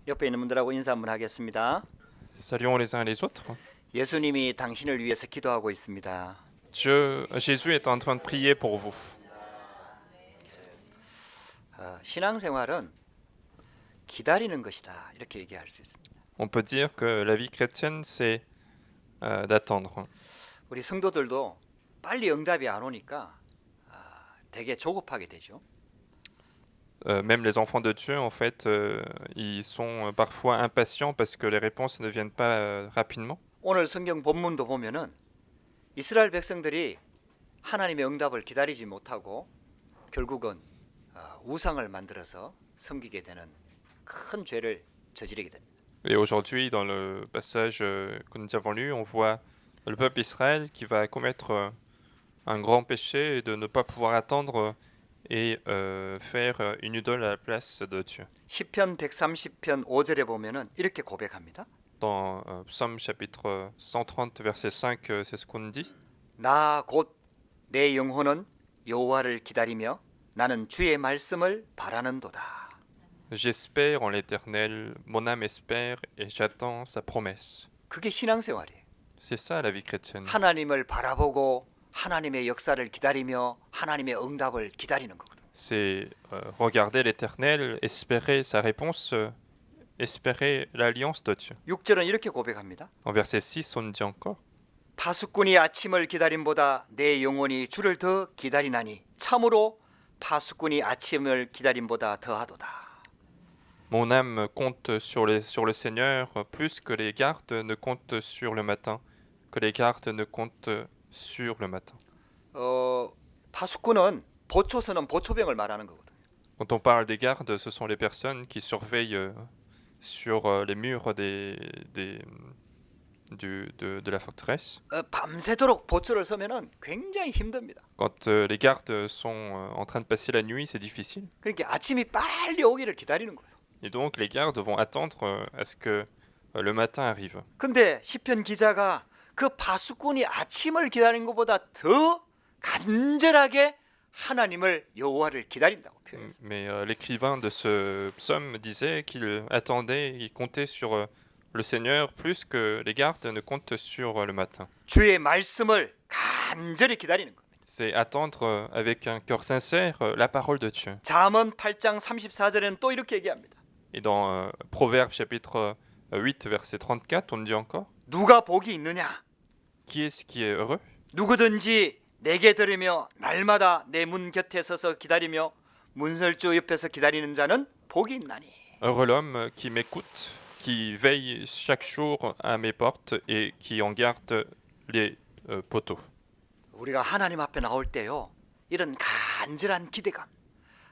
옆에 있는 분들하고 인사 한번 하겠습니다. Saluons les uns et les autres. 예수님이 당신을 위해서 기도하고 있습니다. Jésus est en train de prier pour vous. 신앙생활은 기다리는 것이다 이렇게 얘기할 수 있습니다. On peut dire que la vie chrétienne, c'est d'attendre. 우리 성도들도 빨리 응답이 안 오니까 되게 조급하게 되죠. Même les enfants de Dieu, en fait, ils sont parfois impatients parce que les réponses ne viennent pas rapidement. 오늘 성경 본문도 보면은 이스라엘 백성들이 하나님의 응답을 기다리지 못하고 결국은 우상을 만들어서 섬기게 되는 큰 죄를 저지르게 됩니다. Et aujourd'hui, dans le passage que nous avons lu, on voit le peuple Israël qui va commettre un grand péché de ne pas pouvoir attendre et faire une idole à la place de Dieu. 시편 130편 5절에 보면은 이렇게 고백합니다. Dans Psaume chapitre 130, verset 5, c'est ce qu'on dit. 나 곧 내 영혼은 여호와를 기다리며 나는 주의 말씀을 바라는도다. J'espère en l'Éternel, mon âme espère et j'attends sa promesse. 그게 신앙생활이에요. C'est ça la vie chrétienne. 하나님을 바라보고 하나님의 역사를 기다리며 하나님의 응답을 기다리는 거거든요. C'est regarder l'Éternel, espérer sa réponse, espérer l'alliance de Dieu. 6절은 이렇게 고백합니다. En verset 6, on dit encore. 파수꾼이 아침을 기다림보다 내 영혼이 주를 더 기다리나니 참으로 파수꾼이 아침을 기다림보다 더하도다. Mon âme compte sur le Seigneur plus que les gardes ne comptent sur le matin, que les gardes ne comptent sur le matin. 파수꾼은 보초서는 보초병을 말하는 거거든요. Quand on parle des gardes, ce sont les personnes qui surveillent sur les murs de la forteresse. 밤새도록 보초를 서면은 굉장히 힘듭니다. Quand les gardes sont en train de passer la nuit, c'est difficile. 그러니까 아침이 빨리 오기를 기다리는 거예요. Et donc les gardes vont attendre à ce que le matin arrive. 근데 시편 기자가 그 파수꾼이 아침을 기다리는 것보다 더 간절하게 하나님을 여호와를 기다린다고 표현했습니다. Mais l'écrivain de ce psaume disait qu'il attendait, il comptait sur le Seigneur plus que les gardes ne comptent sur le matin. 주의 말씀을 간절히 기다리는 겁니다. C'est attendre avec un cœur sincère la parole de Dieu. 잠언 8장 34절에는 또 이렇게 얘기합니다. Et dans Proverbe chapitre 8 verset 34, on dit encore. 누가 복이 있느냐? Qui est-ce qui est heureux? 누구든지 내게 들으며 날마다 내 문 곁에 서서 기다리며 문설주 옆에서 기다리는 자는 복이 있나니. Heureux l'homme qui m'écoute, qui veille chaque jour à mes portes et qui en garde les poteaux. 우리가 하나님 앞에 나올 때요, 이런 간절한 기대감,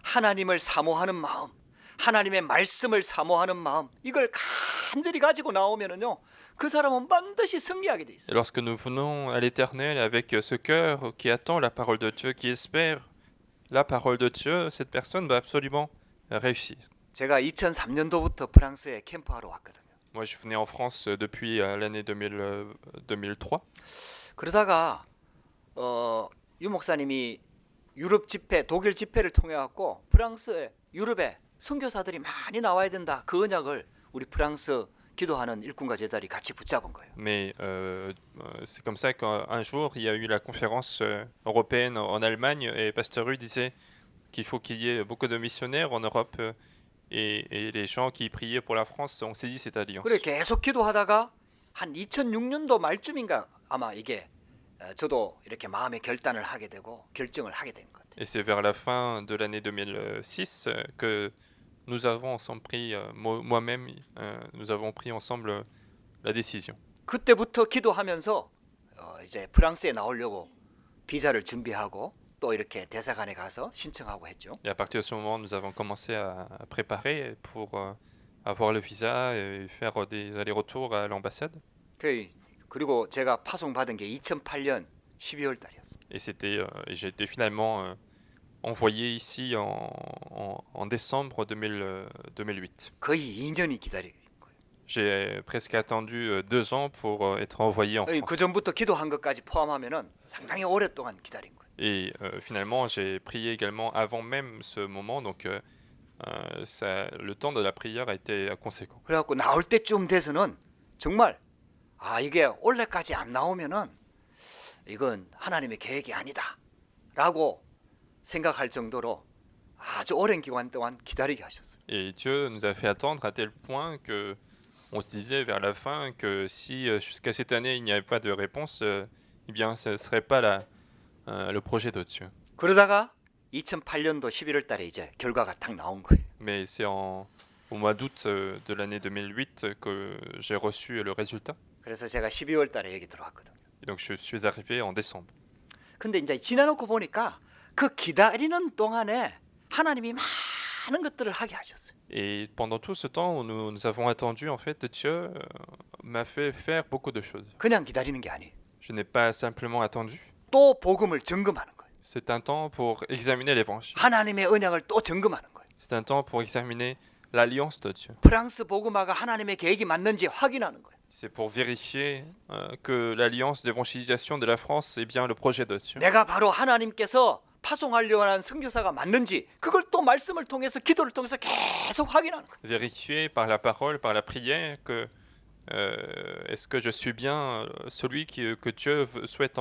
하나님을 사모하는 마음, 하나님의 말씀을 사모하는 마음, 이걸 간절히 가지고 나오면은요, 그 사람은 반드시 승리하게 돼 Et 있어요. lorsque nous venons à l'Éternel avec ce cœur qui attend la parole de Dieu, qui espère la parole de Dieu, cette personne va absolument réussir. 제가 2003년도부터 프랑스에 캠프하러 왔거든요. Moi, je venais en France depuis l'année 2003. 그러다가 유 목사님이 유럽 집회, 독일 집회를 통해 갖고 프랑스에 유럽에 선교사들이 많이 나와야 된다. 그 언약을 우리 프랑스 기도하는 일꾼과 제자들이 같이 붙잡은 거예요. Mais c'est comme ça qu'un jour, il y a eu la conférence européenne en Allemagne et Pasteur Rue disait qu'il faut qu'il y ait beaucoup de missionnaires en Europe et les gens qui priaient pour la France ont saisi cette alliance. 그래 계속 기도하다가 한 2006년도 말쯤인가 아마 이게 저도 이렇게 마음의 결단을 하게 되고 결정을 하게 된 것 같아요. Et c'est vers la fin de l'année 2006 que nous avons ensemble pris, moi-même, nous avons pris ensemble la décision. 그때부터 기도하면서 이제 프랑스에 나오려고 비자를 준비하고 또 이렇게 대사관에 가서 신청하고 했죠. Et à partir de ce moment, nous avons commencé à préparer pour avoir le visa et faire des allers-retours à l'ambassade. 그리고 제가 파송 받은 게 2008년 12월 달이었습니다. Et j'ai été finalement envoyé ici en décembre 2008. 거의 2년이 기다린 거예요. J'ai presque attendu 2 ans pour être envoyé en 그 France. 전부터 기도한 것까지 포함하면은 상당히 오랫동안 기다린 거예요. Et finalement, j'ai prié également avant même ce moment, donc le temps de la prière a été conséquent. 그래갖고 나올 때쯤 돼서는 정말 이게 올해까지 안 나오면은 이건 하나님의 계획이 아니다라고 생각할 정도로 아주 오랜 기간 동안 기다리게 하셨어요. Et Dieu nous a fait attendre à tel point que on se disait vers la fin que si jusqu'à cette année il n'y avait pas de réponse, eh bien ce ne serait pas le projet de Dieu. 그러다가 2008년도 11월 달에 이제 결과가 딱 나온 거예요. Mais c'est au mois d'août de l'année 2008 que j'ai reçu le résultat. 그래서 제가 12월 달에 여기 들어왔거든요. Et donc je suis arrivé en décembre. 근데 이제 지나놓고 보니까 그 기다리는 동안에 하나님이 많은 것들을 하게 하셨어요. Et pendant tout ce temps où nous avons attendu, en fait, Dieu m'a fait faire beaucoup de choses. 그냥 기다리는 게 아니에요. Je n'ai pas simplement attendu. 또 복음을 점검하는 거예요. C'est un temps pour examiner l'évangile. 하나님의 언약을 또 점검하는 거예요. C'est un temps pour examiner l'alliance de Dieu. 프랑스 복음화가 하나님의 계획이 맞는지 확인하는 거예요. C'est pour vérifier que l'alliance d'évangélisation de la France est bien le projet de Dieu. 내가 바로 하나님께서 파송하려고 하는 선교사가 맞는지 그걸 또 말씀을 통해서 기도를 통해서 계속 확인하는 거예요. Vérifier par la parole, par la prière, que est-ce que je suis bien celui que Dieu souhaite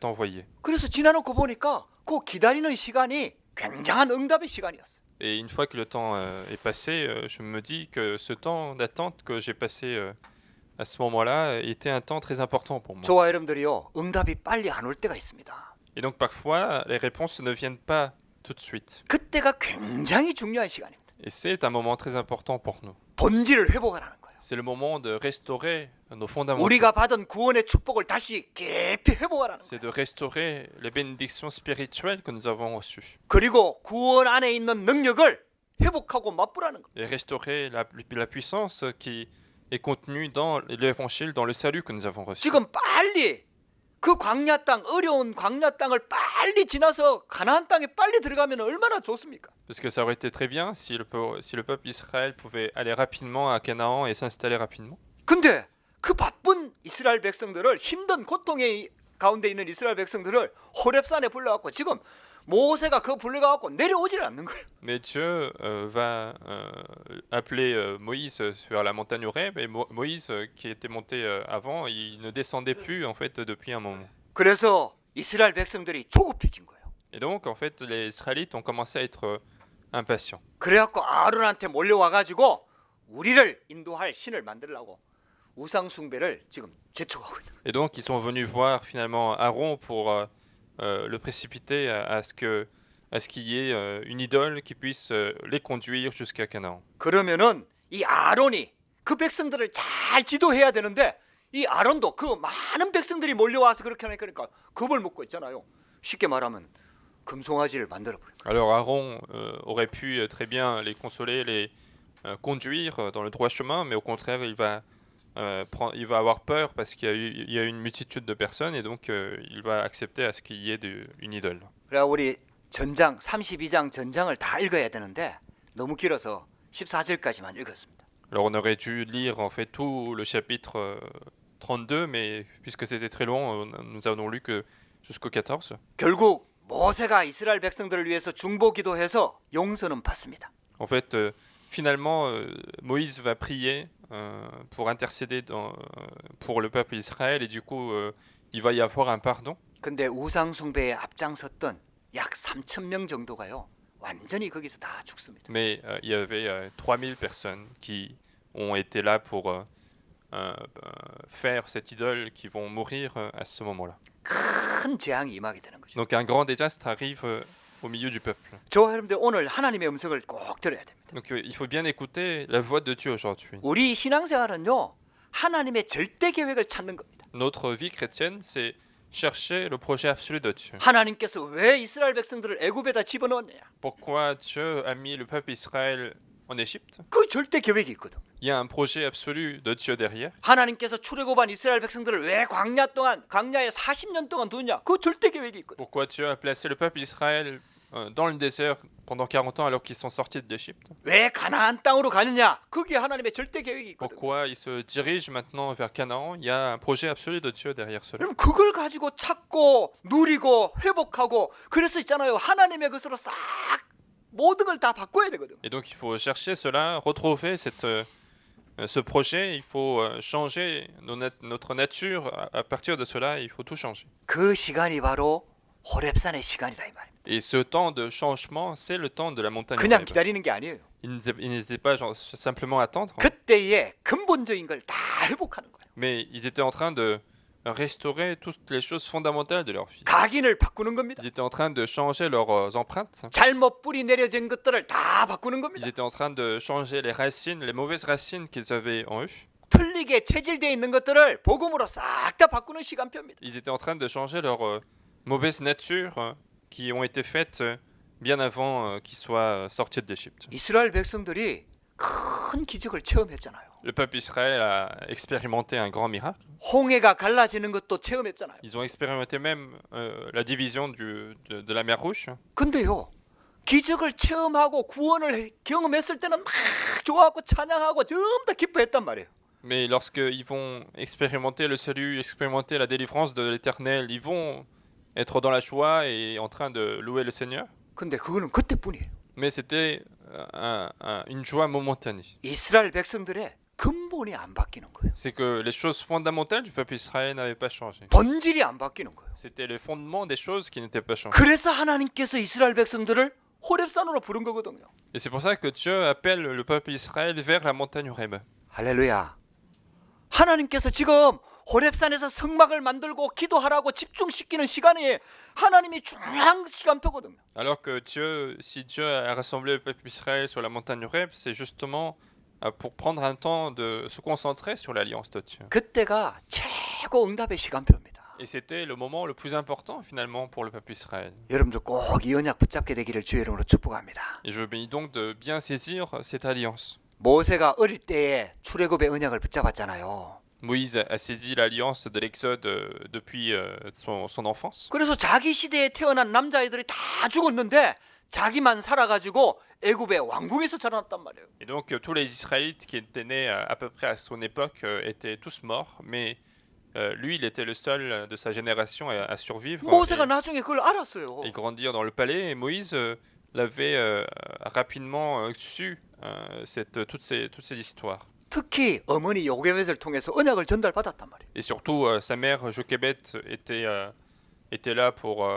envoyer. 그래서 지나놓고 보니까 그 기다리는 시간이 굉장한 응답의 시간이었어요. Et une fois que le temps est passé, je me dis que ce temps d'attente que j'ai passé à ce moment-là était un temps très important pour moi. 저와 여러분들이요, 응답이 빨리 안 올 때가 있습니다. Et donc parfois, les réponses ne viennent pas tout de suite. 그때가 굉장히 중요한 시간입니다. Et c'est un moment très important pour nous. 본질을 회복하라는 거예요. C'est le moment de restaurer nos fondamentaux. 우리가 받은 구원의 축복을 다시 깊이 회복하라는 C'est 거예요. de restaurer les bénédictions spirituelles que nous avons reçues. 그리고 구원 안에 있는 능력을 회복하고 맛보라는 거예요. Et restaurer la puissance qui est contenue dans l'évangile, dans le salut que nous avons reçu. 지금 빨리 그 광야 땅, 어려운 광야 땅을 빨리 지나서 가나안 땅에 빨리 들어가면 얼마나 좋습니까? Parce que ça aurait été très bien si le peuple d'Israël pouvait aller rapidement à Canaan et s'installer rapidement. 근데 그 바쁜 이스라엘 백성들을, 힘든 고통의 가운데 있는 이스라엘 백성들을 호렙산에 불러갖고 지금 모세가 그 불러가갖고 내려오질 않는 거예요. Mais Dieu va appeler Moïse vers la montagne Horeb, et Moïse qui était monté avant, il ne descendait plus en fait depuis un moment. 그래서 이스라엘 백성들이 조급해진 거예요. Et donc en fait les Israélites ont commencé à être impatients. 그래갖고 아론한테 몰려와가지고 우리를 인도할 신을 만들려고 우상 숭배를 지금 재촉하고 있는 거예요. Et donc ils sont venus voir finalement Aaron pour le précipiter à ce qu'il y ait une idole qui puisse les conduire jusqu'à Canaan. 그러면은 이 아론이 그 백성들을 잘 지도해야 되는데 이 아론도 그 많은 백성들이 몰려와서 그렇게 하니까 겁을 먹고 있잖아요. 쉽게 말하면 금송아지를 만들어버려. Alors Aaron aurait pu très bien les consoler, les conduire dans le droit chemin, mais au contraire il va avoir peur parce qu'il y a une multitude de personnes et donc il va accepter à ce qu'il y ait une idole. 그래 우리 전장 32장 전장을 다 읽어야 되는데 너무 길어서 14절까지만 읽었습니다. Alors on aurait dû lire en fait tout le chapitre 32, mais puisque c'était très long, nous avons lu que jusqu'au 14. 결국 모세가 이스라엘 백성들을 위해서 중보 기도해서 용서는 받습니다. En fait, finalement, Moïse va prier pour intercéder pour le peuple d'Israël et du coup, il va y avoir un pardon. 근데 우상 숭배에 앞장섰던 약 3,000명 정도가요. 완전히 거기서 다 죽습니다. Mais il y avait 3000 personnes qui ont été là pour faire cette idole qui vont mourir à ce moment-là. 큰 재앙이 임하게 되는 거죠. Donc un grand désastre arrive au milieu du peuple. 저와 여러분들 오늘 하나님의 음성을 꼭 들어야 됩니다. Donc il faut bien écouter la voix de Dieu aujourd'hui. 우리 신앙생활은요. 하나님의 절대 계획을 찾는 겁니다. Notre vie chrétienne, c'est chercher le projet absolu de Dieu. 하나님께서 왜 이스라엘 백성들을 애굽에다 집어넣었냐? Pourquoi Dieu a mis le peuple Israël en Égypte? 그 절대 계획이 있거든. Il y a un projet absolu de Dieu derrière. 하나님께서 출애굽한 이스라엘 백성들을 왜 광야에 40년 동안 두냐? 그 절대 계획이 있거든. Pourquoi Dieu a placé le peuple d'Israël dans le désert pendant 40 ans alors qu'ils sont sortis d'Égypte? 왜 가나안 땅으로 가느냐? 그게 하나님의 절대 계획이 있거든. Pourquoi ils se dirigent maintenant vers Canaan? Il y a un projet absolu de Dieu derrière cela. 그럼 그걸 가지고 찾고 누리고 회복하고 그래서 있잖아요. 하나님의 것으로 싹 모든 걸 다 바꿔야 되거든. Et donc il faut chercher cela, retrouver ce projet, il faut changer notre nature. À partir de cela, il faut tout changer. 그 시간이 바로 호렙산의 시간이다 이 말입니다. Et ce temps de changement, c'est le temps de la montagne 그냥 Horeb. 기다리는 게 아니에요. Ils n'étaient pas genre, simplement à attendre, 그때의 근본적인 걸 다 회복하는 거예요. mais ils étaient en train de restaurer toutes les choses fondamentales de leur vie. 각인을 바꾸는 겁니다. Ils étaient en train de changer leurs empreintes. 잘못 뿌리 내려진 것들을 다 바꾸는 Ils 겁니다. étaient en train de changer les racines, les mauvaises racines qu'ils avaient en eux. 틀리게 체질되어 있는 것들을 복음으로 싹 다 바꾸는 시간표입니다. Ils étaient en train de changer leurs mauvaises natures qui ont été faites bien avant qu'ils soient sortis d'Égypte. 이스라엘 백성들이 큰 기적을 체험했잖아요. Le peuple Israël a expérimenté un grand miracle. 홍해가 갈라지는 것도 체험했잖아요. Ils ont expérimenté même la division de la mer Rouge. 근데요, 기적을 체험하고 구원을 경험했을 때는 막 좋아하고 찬양하고 전부 다 기뻐했단 말이에요. Mais lorsqu'ils vont expérimenter le salut, expérimenter la délivrance de l'Éternel, ils vont être dans la joie et en train de louer le Seigneur. 근데 그거는 그때뿐이에요. Mais c'était une joie momentanée. 이스라엘 백성들의 근본이 안 바뀌는 거예요. C'est que les choses fondamentales du peuple Israël n'avaient pas changé. 본질이 안 바뀌는 거예요. C'était le fondement des choses qui n'étaient pas changées. 그래서 하나님께서 이스라엘 백성들을 호렙산으로 부른 거거든요. Et c'est pour ça que Dieu appelle le peuple Israël vers la montagne Horeb. 할렐루야. 하나님께서 지금 호렙산에서 성막을 만들고 기도하라고 집중시키는 시간이 하나님이 중요한 시간표거든요. Alors que Dieu, si Dieu a rassemblé le peuple Israël sur la montagne Horeb, c'est justement pour prendre un temps de se concentrer sur l'alliance de Dieu. 그때가 최고 응답의 시간표입니다. Et c'était le moment le plus important finalement pour le peuple Israël. 여러분들 꼭 이 언약 붙잡게 되기를 주의 이름으로 축복합니다. Et je bénis donc de bien saisir cette alliance. 모세가 어릴 때에 출애굽의 언약을 붙잡았잖아요. Moïse a saisi l'alliance de l'Exode depuis son enfance. 그래서 자기 시대에 태어난 남자아이들이 다 죽었는데 자기만 살아가지고 애굽의 왕궁에서 자라났단 말이에요. Et donc tous les Israélites qui étaient nés à peu près à son époque étaient tous morts, mais lui il était le seul de sa génération à survivre 모세가 나중에 그걸 알았어요. et grandir dans le palais. Et Moïse l'avait rapidement su toutes ces histoires. 특히 어머니 요게벳을 통해서 언약을 전달받았단 말이에요. Et surtout sa mère Jochebed était là pour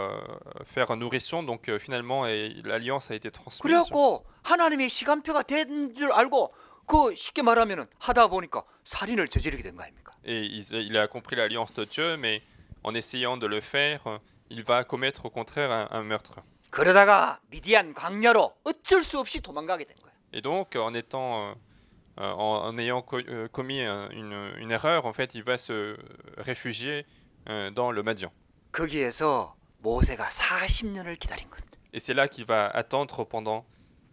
faire un nourrisson, donc finalement l'alliance a été transmise. 그래갖고 하나님의 시간표가 된 줄 알고 그 쉽게 말하면은 하다 보니까 살인을 저지르게 된 거 아닙니까? Et il a compris l'alliance de Dieu, mais en essayant de le faire, il va commettre au contraire un meurtre. 그러다가 미디안 광야로 어쩔 수 없이 도망가게 된 거예요. Et donc en ayant commis une erreur, en fait, il va se réfugier dans le Madian. 거기에서 모세가 40년을 기다린 겁니다. Et c'est là qu'il va attendre pendant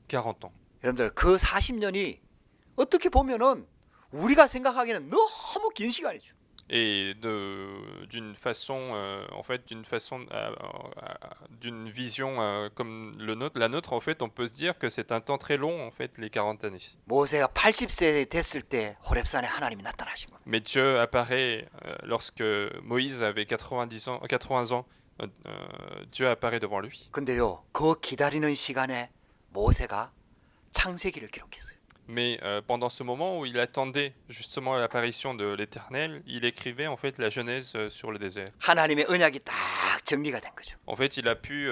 40 ans. 여러분들 그 40년이 어떻게 보면은 우리가 생각하기에는 너무 긴 시간이죠. Et d'une façon, d'une vision comme la nôtre, en fait, on peut se dire que c'est un temps très long, en fait, les 40 années. 모세가 80세 됐을 때 호렙산에 하나님이 나타나신 겁니다. Mais Dieu apparaît lorsque Moïse avait 80 ans, Dieu apparaît devant lui. 근데요, 그 기다리는 시간에 모세가 창세기를 기록했어요. Mais pendant ce moment où il attendait justement l'apparition de l'Éternel, il écrivait en fait la Genèse sur le désert. 하나님의 언약이 딱 정리가 된 거죠. En fait, il a pu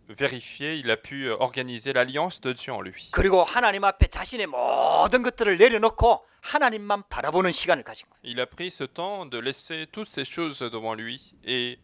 vérifier, il a pu organiser l'alliance de Dieu en lui. 그리고 하나님 앞에 자신의 모든 것들을 내려놓고 하나님만 바라보는 시간을 가진 거예요. Il a pris ce temps de laisser toutes ces choses devant lui et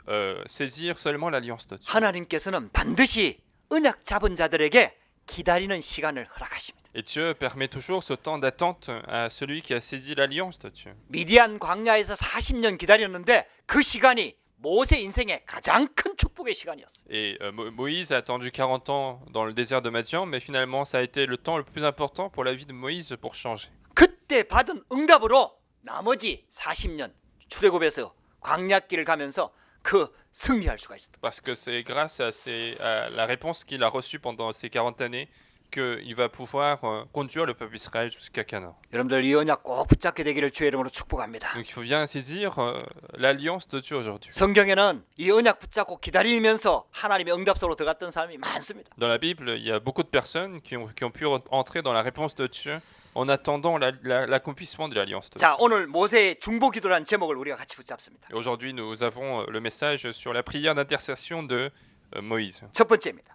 saisir seulement l'alliance de Dieu. 하나님께서는 반드시 언약 잡은 자들에게 기다리는 시간을 허락하십니다. Et Dieu permet toujours ce temps d'attente à celui qui a saisi l'alliance de Dieu. 미디안 광야에서 40년 기다렸는데 그 시간이 모세 인생의 가장 큰 축복의 시간이었어요. Et Moïse a attendu 40 ans dans le désert de Madian, mais finalement ça a été le temps le plus important pour la vie de Moïse pour changer. 그때 받은 응답으로 나머지 40년 출애굽에서 광야길을 가면서 그 승리할 수가 있었다. Parce que c'est grâce à la réponse qu'il a reçue pendant ces 40 années qu'il va pouvoir conduire le peuple d'Israël jusqu'à Canaan. 여러분들 이 언약 꼭 붙잡게 되기를 주의 이름으로 축복합니다. Donc il faut bien saisir l'alliance de Dieu aujourd'hui. 성경에는 이 언약 붙잡고 기다리면서 하나님의 응답소로 들어갔던 사람이 많습니다. Dans la Bible, il y a beaucoup de personnes qui ont pu entrer dans la réponse de Dieu en attendant l'accomplissement de l'alliance de Dieu. 자, 오늘 모세의 중보 기도라는 제목을 우리가 같이 붙잡습니다. Et aujourd'hui, nous avons le message sur la prière d'intercession de Moïse. 첫 번째입니다.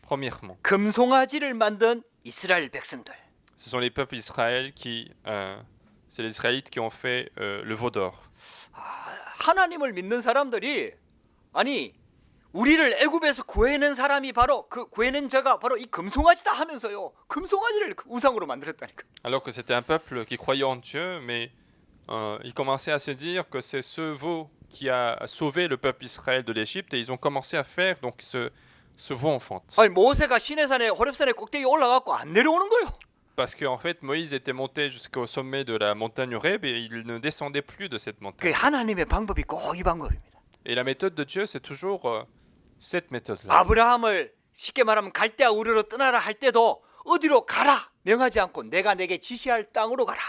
Premièrement, 금송아지를 만든 이스라엘 백성들. ce sont les peuples d'Israël c'est les Israélites qui ont fait le veau d'or. 하나님을 믿는 사람들이 아니 우리를 애굽에서 구해낸 사람이 바로 그 구해낸 자가 바로 이 금송아지다 하면서요. 금송아지를 우상으로 만들었다니까. Alors que c'était un peuple qui croyait en Dieu, mais ils commençaient à se dire que c'est ce veau qui a sauvé le peuple d'Israël de l'Égypte, et ils ont commencé à faire donc ce veau enfante. 아니 모세가 시내산에 호렙산에 꼭대기 올라가고 안 내려오는 거요. Parce qu'en fait, Moïse était monté jusqu'au sommet de la montagne Horeb et il ne descendait plus de cette 그 montagne. 하나님의 방법이 꼭 이 방법입니다. Et la méthode de Dieu, c'est toujours cette méthode-là. 아브라함을 쉽게 말하면 갈대아 우르로 떠나라 할 때도 어디로 가라 명하지 않고 내가 내게 지시할 땅으로 가라.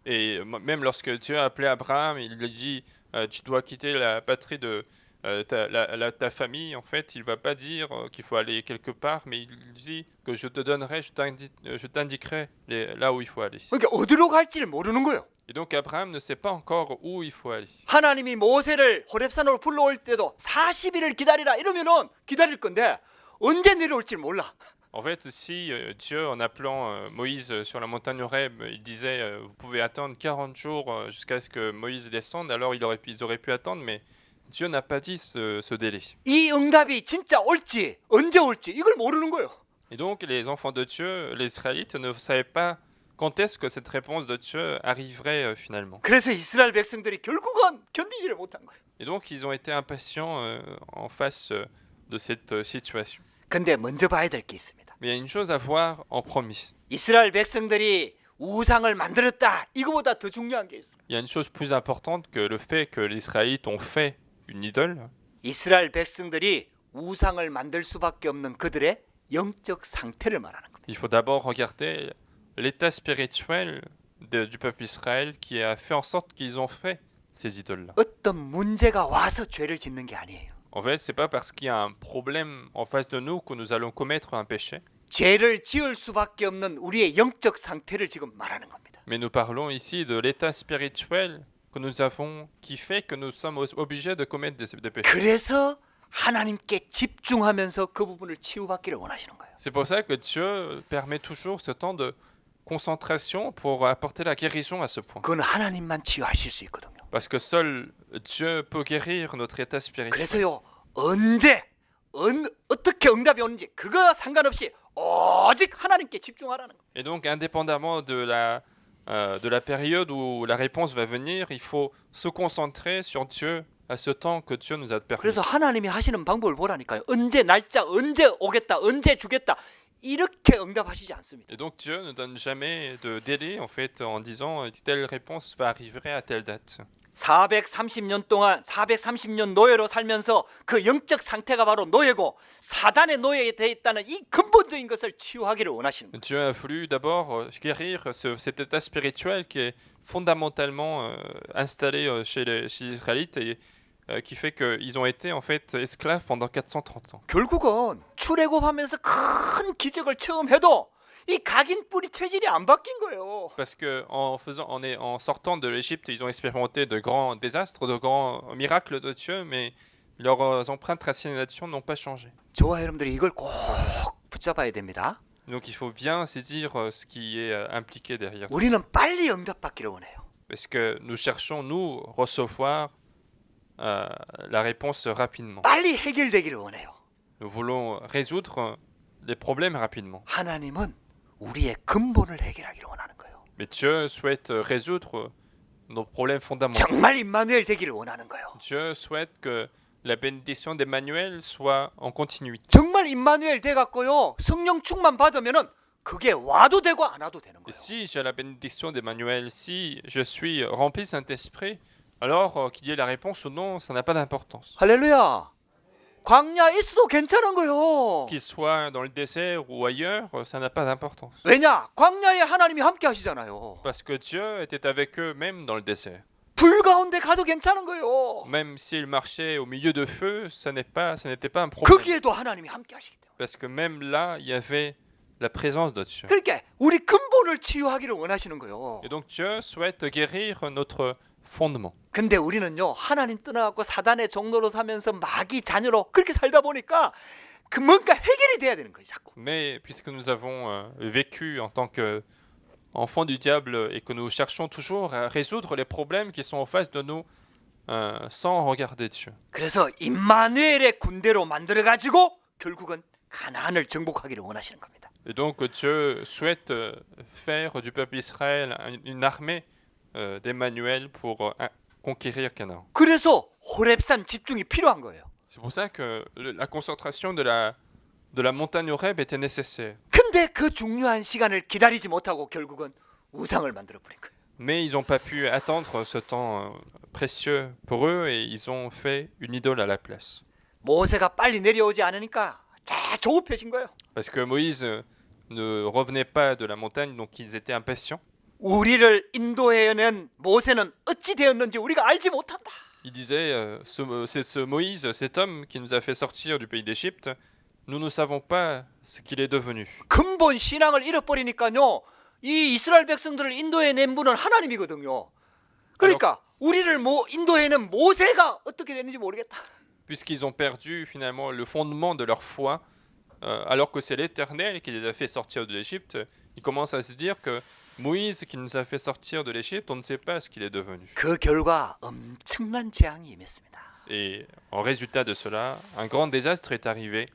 Et même lorsque Dieu a appelé Abraham, il lui dit tu dois quitter la patrie de ta famille. En fait, il ne va pas dire qu'il faut aller quelque part, mais il dit que je te donnerai, je t'indiquerai là où il faut aller. 그러니까 어디로 갈지를 모르는 거예요. Et donc Abraham ne sait pas encore où il faut aller. 하나님이 모세를 호렙산으로 불러올 때도 40일을 기다리라 이러면은 기다릴 건데 언제 내려올지 몰라. En fait, si Dieu, en appelant Moïse sur la montagne Horeb, il disait vous pouvez attendre 40 jours jusqu'à ce que Moïse descende, alors ils auraient pu attendre, mais Dieu n'a pas dit ce délai. 이 응답이 진짜 올지 언제 올지 이걸 모르는 거예요. Et donc les enfants de Dieu, les Israélites, ne savaient pas quand est-ce que cette réponse de Dieu arriverait finalement. 그래서 이스라엘 백성들이 결국은 견디지를 못한 거예요. Et donc ils ont été impatients en face de cette situation. 근데 먼저 봐야 될 게 있습니다. Mais il y a une chose à voir en premier. 이스라엘 백성들이 우상을 만들었다. 이거보다 더 중요한 게 있어요. Il y a une chose plus importante que le fait que les Israélites ont fait une idole. 이스라엘 백성들이 우상을 만들 수밖에 없는 그들의 영적 상태를 말하는 겁니다. Il faut d'abord regarder l'état spirituel du peuple Israël qui a fait en sorte qu'ils ont fait ces idoles-là. 어떤 문제가 와서 죄를 짓는 게 아니에요. En fait, c'est pas parce qu'il y a un problème en face de nous que nous allons commettre un péché. 죄를 지을 수밖에 없는 우리의 영적 상태를 지금 말하는 겁니다. Mais nous parlons ici de l'état spirituel que nous avons, qui fait que nous sommes obligés de commettre des péchés. 그래서 하나님께 집중하면서 그 부분을 치유받기를 원하시는 거예요. C'est pour ça que Dieu permet toujours ce temps de concentration pour apporter la guérison à ce point. 그건 하나님만 치유하실 수 있거든요. Parce que seul Dieu peut guérir notre état spirituel. 그래서요 언제 어떻게 응답이 오는지 그거 상관없이 오직 하나님께 집중하라는 거예요. Et donc, indépendamment de la période où la réponse va venir, il faut se concentrer sur Dieu à ce temps que Dieu nous a permis. 그래서 하나님이 하시는 방법을 보라니까요. 언제 날짜, 언제 오겠다, 언제 주겠다 이렇게 응답하시지 않습니다. Et donc Dieu ne donne jamais de délai en fait en disant telle réponse va arriver à telle date. 430년 동안 430년 노예로 살면서 그 영적 상태가 바로 노예고 사단의 노예에 있다는 이 근본적인 것을 치유하기를 원하시는 거예요. Dieu a voulu d'abord guérir cet état spirituel qui est fondamentalement installé chez les Israélites et qui fait qu'ils ont été en fait esclaves pendant 430 ans. 결국은 출애굽하면서 큰 기적을 체험해도 이 각인 뿌리 체질이 안 바뀐 거예요. Parce que en sortant de l'Égypte, ils ont expérimenté de grands désastres, de grands miracles de Dieu, mais leurs empreintes racinations n'ont pas changé. 저와 여러분들이 이걸 꼭 붙잡아야 됩니다. Donc il faut bien saisir ce qui est impliqué derrière. 우리는 빨리 응답받기를 원해요. Parce que nous cherchons, nous, recevoir la réponse rapidement. 빨리 해결되기를 원해요. Nous voulons résoudre les problèmes rapidement. 하나님은 우리의 근본을 해결하기를 원하는 거예요. Mais Dieu souhaite résoudre nos problèmes fondamentaux. 정말 임마누엘 되기를 원하는 거예요. Dieu souhaite que la bénédiction d'Emmanuel soit en continuité. 정말 임마누엘 돼 갖고요. 성령 충만 받으면은 그게 와도 되고 안 와도 되는 Et 거예요. si j'ai la bénédiction d'Emmanuel, si je suis rempli de Saint-Esprit, alors qu'il y ait la réponse ou non, ça n'a pas d'importance. 할렐루야. 광야에 있어도 괜찮은 거요. Qu'il soit dans le désert ou ailleurs, ça n'a pas d'importance. 왜냐? 광야에 하나님이 함께 하시잖아요. Parce que Dieu était avec eux même dans le désert. 불 가운데 가도 괜찮은 거요. Même s'ils marchaient au milieu de feu, ça n'était pas un problème. 거기에도 하나님이 함께 하시기 때문에. Parce que même là, il y avait la présence de Dieu. 그러니까 우리 근본을 치유하기를 원하시는 거요. Et donc Dieu souhaite guérir notre fondement. 근데 우리는요 하나님 떠나갖고 사단의 종로로 사면서 마귀 자녀로 그렇게 살다 보니까 그 뭔가 해결이 돼야 되는 거예요 자꾸. Mais puisque nous avons vécu en tant qu'enfants du diable et que nous cherchons toujours à résoudre les problèmes qui sont en face de nous sans regarder Dieu. 그래서 임마누엘의 군대로 만들어 가지고 결국은 가나안을 정복하기를 원하시는 겁니다. Et donc Dieu souhaite faire du peuple Israël une armée d'Emmanuel pour conquérir Canaan. 그래서 호렙산 집중이 필요한 거예요. C'est pour ça que la concentration de la montagne Horeb était nécessaire. 근데 그 중요한 시간을 기다리지 못하고 결국은 우상을 만들어 버린 거예요. Mais ils n'ont pas pu attendre ce temps précieux pour eux et ils ont fait une idole à la place. 모세가 빨리 내려오지 않으니까 조급해진 거예요. Parce que Moïse ne revenait pas de la montagne, donc ils étaient impatients. 우리를 인도해낸 모세는 어찌 되었는지 우리가 알지 못한다. Il disait, c'est ce Moïse, cet homme qui nous a fait sortir du pays d'Égypte, nous ne savons pas ce qu'il est devenu. 근본 신앙을 잃어버리니까요. 이 이스라엘 백성들을 인도해낸 분은 하나님이거든요. 그러니까 우리를 인도해낸 모세가 어떻게 되는지 모르겠다. Puisqu'ils ont perdu finalement le fondement de leur foi, alors que c'est l'Éternel qui les a fait sortir de l'Égypte, ils commencent à se dire que Moïse qui nous a fait sortir de l'Égypte, on ne sait pas ce qu'il est devenu. 그 결과 엄청난 재앙이 임했습니다. Et en résultat de cela, un grand désastre est arrivé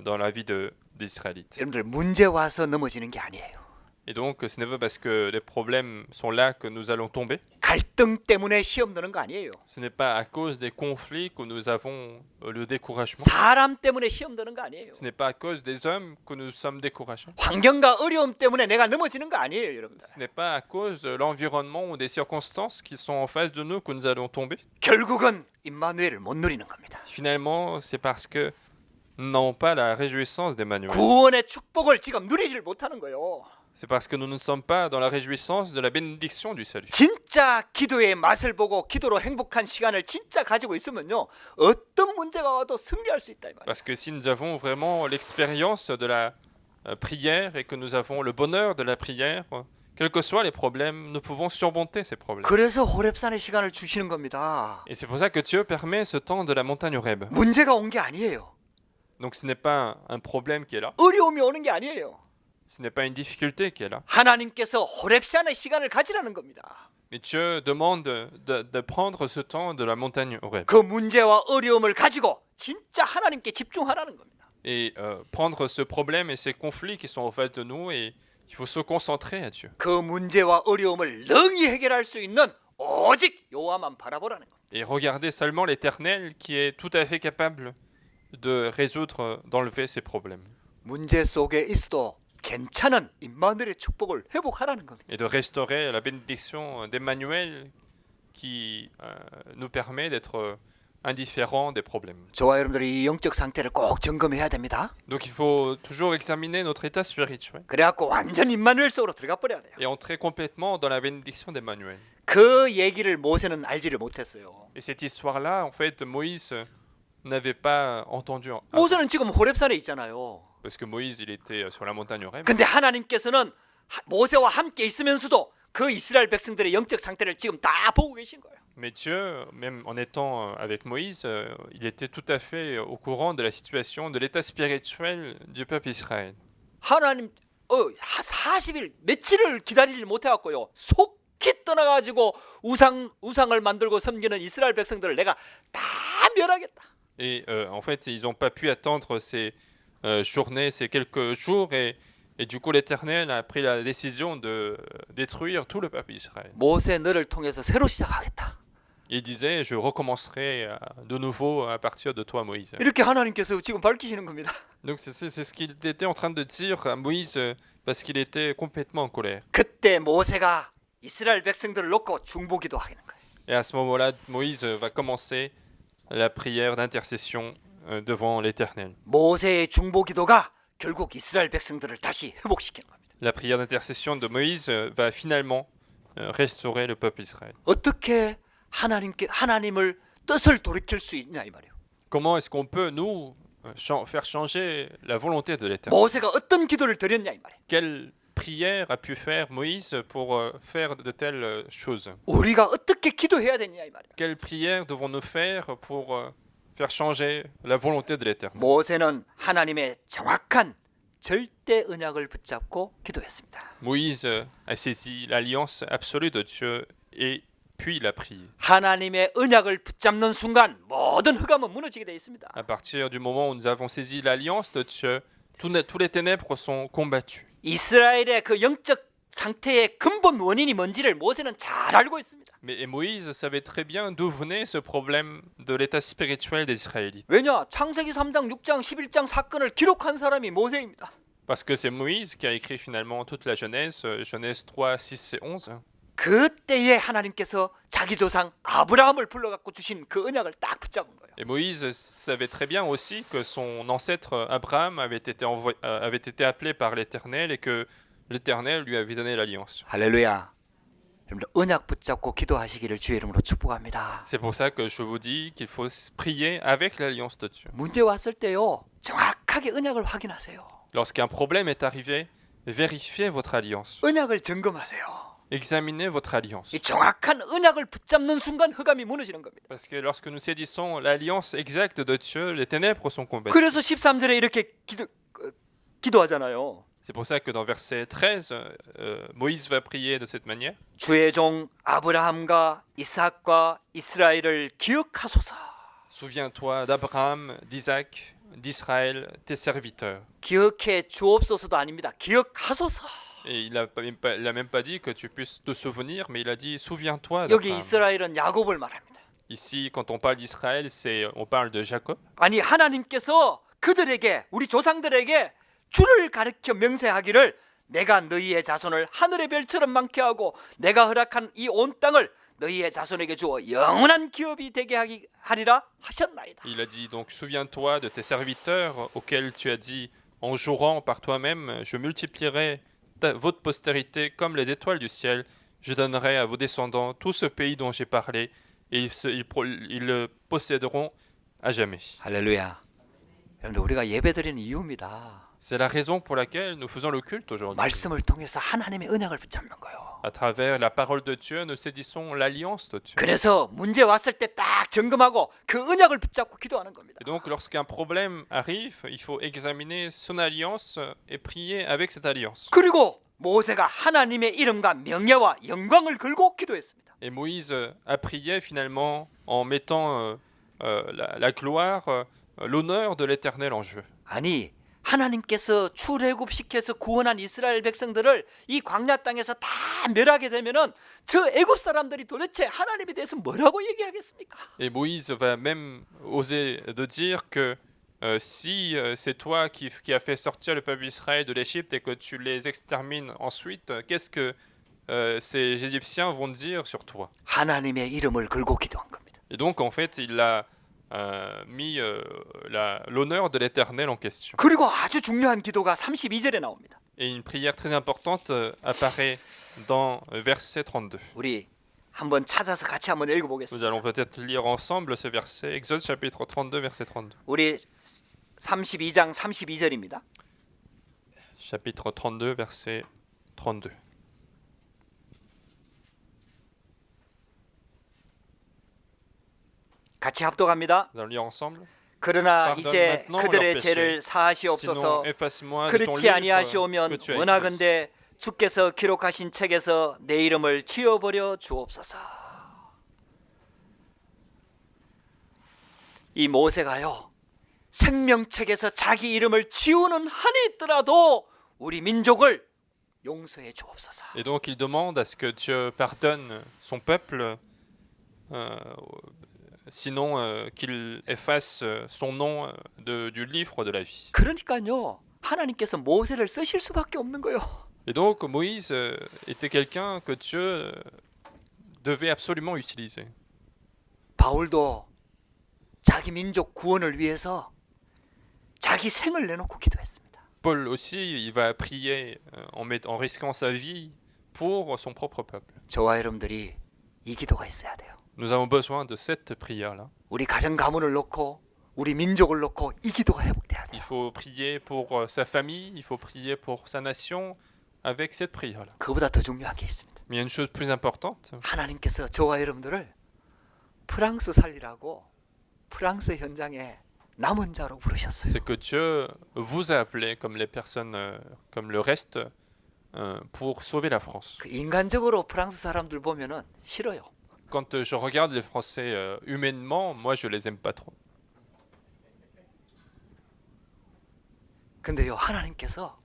dans la vie des Israélites. 여러분들 문제 와서 넘어지는 게 아니에요. Et donc, ce n'est pas parce que les problèmes sont là que nous allons tomber. 갈등 때문에 시험 드는 거 아니에요. Ce n'est pas à cause des conflits que nous avons le découragement. 사람 때문에 시험 드는 거 아니에요. Ce n'est pas à cause des hommes que nous sommes découragés. 환경과 어려움 때문에 내가 넘어지는 거 아니에요, 여러분들. Ce n'est pas à cause de l'environnement ou des circonstances qui sont en face de nous que nous allons tomber. 결국은 임마누엘을 못 누리는 겁니다. Finalement, c'est parce que nous n'avons pas la réjouissance d'Emmanuel. 구원의 축복을 지금 누리질 못하는 거예요. C'est parce que nous ne sommes pas dans la réjouissance de la bénédiction du salut. 진짜 기도의 맛을 보고 기도로 행복한 시간을 진짜 가지고 있으면요. 어떤 문제가 와도 승리할 수 있다 이 말이에요. Parce que si nous avons vraiment l'expérience de la prière et que nous avons le bonheur de la prière, quels que soient les problèmes, nous pouvons surmonter ces problèmes. 그래서 호렙산의 시간을 주시는 겁니다. Et c'est pour ça que Dieu permet ce temps de la montagne Horeb. 문제가 온 게 아니에요. Donc ce n'est pas un problème qui est là, 어려움이 오는 게 아니에요. ce n'est pas une difficulté qui est là. 하나님께서 호렙산의 시간을 가지라는 겁니다. Mais Dieu demande de prendre ce temps de la montagne Horeb. 그 문제와 어려움을 가지고 진짜 하나님께 집중하라는 겁니다. Et prendre ce problème et ces conflits qui sont en face de nous et il faut se concentrer à Dieu. 그 문제와 어려움을 능히 해결할 수 있는 오직 여호와만 바라보라는 겁니다. Et regarder seulement l'Éternel qui est tout à fait capable de résoudre, d'enlever ces problèmes. 문제 속에 있어도 괜찮은 임마누엘의 축복을 회복하라는 겁니다. Et de restaurer la bénédiction d'Emmanuel qui nous permet d'être indifférents des problèmes. 저와 여러분들이 이 영적 상태를 꼭 점검해야 됩니다. Donc il faut toujours examiner notre état spirituel 그래갖고 완전 임마누엘 속으로 들어가 버려야 돼요. et entrer complètement dans la bénédiction d'Emmanuel. 그 얘기를 모세는 알지를 못했어요. Et cette histoire-là, en fait, Moïse n'avait pas entendu avant, 모세는 지금 호렙산에 있잖아요. parce que Moïse, il était sur la montagne Horeb. 근데 하나님께서는 모세와 함께 있으면서도 그 이스라엘 백성들의 영적 상태를 지금 다 보고 계신 거예요. Mais Dieu, même en étant avec Moïse, il était tout à fait au courant de la situation, de l'état spirituel du peuple Israël. 하나님 40일 며칠을 기다리지 못해갖고요. 속히 떠나가지고 우상을 만들고 섬기는 이스라엘 백성들을 내가 다 멸하겠다. Et en fait, ils n'ont pas pu attendre ces journées, ces quelques jours, et du coup, l'Éternel a pris la décision de détruire tout le peuple d'Israël. 모세 너를 통해서 새로 시작하겠다. Il disait, je recommencerai de nouveau à partir de toi, Moïse. 이렇게 하나님께서 지금 밝히시는 겁니다. Donc c'est ce qu'il était en train de dire à Moïse parce qu'il était complètement en colère. 그때 모세가 이스라엘 백성들을 놓고 중보기도 하는 거예요. Et à ce moment-là, Moïse va commencer la prière d'intercession devant l'Éternel. 모세의 중보 기도가 결국 이스라엘 백성들을 다시 회복시키는 겁니다. La prière d'intercession de Moïse va finalement restaurer le peuple d'Israël. 어떻게 하나님을 뜻을 돌이킬 수 있냐 이 말이에요. Comment est-ce qu'on peut, nous, faire changer la volonté de l'Éternel? 모세가 어떤 기도를 드렸냐 이 말이에요. Quelle prière a pu faire Moïse pour faire de telles choses? 우리가 어떻게 기도해야 되냐 이 말이에요. Quelle prière devons-nous faire pour faire changer la volonté de l'Éternel? 모세는 하나님의 정확한 절대 언약을 붙잡고 기도했습니다. Moïse a saisi l'alliance absolue de Dieu et puis il a prié. 하나님의 언약을 붙잡는 순간 모든 흑암은 무너지게 되어 있습니다. À partir du moment où nous avons saisi l'alliance de Dieu, tous les ténèbres sont combattus. 이스라엘의 그 영적 상태의 근본 원인이 뭔지를 모세는 잘 알고 있습니다. Mais Moïse savait très bien d'où venait ce problème de l'état spirituel des Israélites. 왜냐? 창세기 3장, 6장, 11장 사건을 기록한 사람이 모세입니다. Parce que c'est Moïse qui a écrit finalement toute la Genèse, Genèse 3, 6 et 11. 그때에 하나님께서 자기 조상 아브라함을 불러갖고 주신 그 언약을 딱 붙잡은 거예요. Et Moïse savait très bien aussi que son ancêtre Abraham avait été appelé par l'Éternel et que l'Éternel lui avait donné l'alliance. 할렐루야. 여러분들 언약 붙잡고 기도하시기를 주의 이름으로 축복합니다. C'est pour ça que je vous dis qu'il faut prier avec l'alliance de Dieu. 문제 왔을 때요. 정확하게 언약을 확인하세요. Lorsqu'un problème est arrivé, vérifiez votre alliance. 언약을 점검하세요. Examinez votre alliance. 이 정확한 언약을 붙잡는 순간 흑암이 무너지는 겁니다. Parce que lorsque nous saisissons l'alliance exacte de Dieu, les ténèbres sont combattues. 그래서 13절에 이렇게 기도하잖아요. C'est pour ça que dans verset 13, Moïse va prier de cette manière. 주의 종 아브라함과 이삭과 이스라엘을 기억하소서. Souviens-toi d'Abraham, d'Isaac, d'Israël, tes serviteurs. 기억해 주옵소서도 아닙니다. 기억하소서. Et il a même pas dit que tu puisses te souvenir, mais il a dit souviens-toi 여기 d'Abraham. 이스라엘은 야곱을 말합니다. Ici, quand on parle d'Israël, on parle de Jacob. 아니 하나님께서 그들에게 우리 조상들에게 주를 가르쳐 명세하기를 내가 너희의 자손을 하늘의 별처럼 많게 하고 내가 허락한 이 온 땅을 너희의 자손에게 주어 영원한 기업이 되게 하리라 하셨나이다. Il a dit donc souviens-toi de tes serviteurs auxquels tu as dit en jurant par toi-même je multiplierai votre postérité comme les étoiles du ciel, je donnerai à vos descendants tout ce pays dont j'ai parlé et ils le posséderont à jamais. 할렐루야. 여러분들 우리가 예배드리는 이유입니다. C'est la raison pour laquelle nous faisons le culte aujourd'hui. 말씀을 통해서 하나님의 언약을 붙잡는 거예요. À travers la parole de Dieu, nous saisissons l'alliance de Dieu. 그래서 문제 왔을 때 딱 점검하고 그 언약을 붙잡고 기도하는 겁니다. Et donc, lorsqu'un problème arrive, il faut examiner son alliance et prier avec cette alliance. 그리고 모세가 하나님의 이름과 명예와 영광을 걸고 기도했습니다. Et Moïse a prié finalement en mettant la gloire, l'honneur de l'Éternel en jeu. 아니 하나님께서 출애굽시켜서 구원한 이스라엘 백성들을 이 광야 땅에서 다 멸하게 되면은 저 애굽 사람들이 도대체 하나님에 대해서 뭐라고 얘기하겠습니까? Et Moïse va même oser de dire que si c'est toi qui as fait sortir le peuple d'Israël de l'Égypte et que tu les extermines ensuite, qu'est-ce que ces Égyptiens vont dire sur toi? 하나님의 이름을 걸고 기도한 겁니다. Et donc en fait il a mis l'honneur de l'Éternel en question. 그리고 아주 중요한 기도가 32절에 나옵니다. Et une prière très importante apparaît dans verset 32. 우리 한번 찾아서 같이 한번 Nous 읽어보겠습니다. allons peut-être lire ensemble ce verset, Exode chapitre 32, verset 32. 우리 32장 32절입니다. Chapitre 32, verset 32. 같이 합독합니다. Nous allons lire ensemble. 그러나 Pardonne 이제 maintenant 그들의 leur péché. 죄를 사하시옵소서. Sinon, efface-moi de ton 그렇지 livre 아니하시오면 que tu as écrit. 원하건대 주께서 기록하신 책에서 내 이름을 지워버려 주옵소서. 이 모세가요 생명책에서 자기 이름을 지우는 한이 있더라도 우리 민족을 용서해 주옵소서. Et donc il demande à ce que Dieu pardonne son peuple, sinon qu'il efface son nom du livre de la vie. 그러니까요 하나님께서 모세를 쓰실 수밖에 없는 거예요. Et donc Moïse était quelqu'un que Dieu devait absolument utiliser. 바울도 자기 민족 구원을 위해서 자기 생을 내놓고 기도했습니다. Paul aussi, il va prier en risquant sa vie pour son propre peuple. 저와 여러분들이 이 기도가 있어야 돼요. Nous avons besoin de cette prière-là. 우리 가정 가문을 놓고 우리 민족을 놓고 이 기도가 회복돼야 Il 돼요. faut prier pour sa famille, il faut prier pour sa nation avec cette prière-là. 그보다 더 중요한 게 있습니다. Mais il y a une chose plus importante, 하나님께서 저와 여러분들을 프랑스 살리라고 프랑스 현장에 남은 자로 부르셨어요. c'est que Dieu vous a appelé comme les personnes, comme le reste, pour sauver la France. 그 인간적으로 프랑스 사람들 보면은 싫어요. Quand je regarde les Français humainement, moi je les aime pas trop. 근데요 하나님께서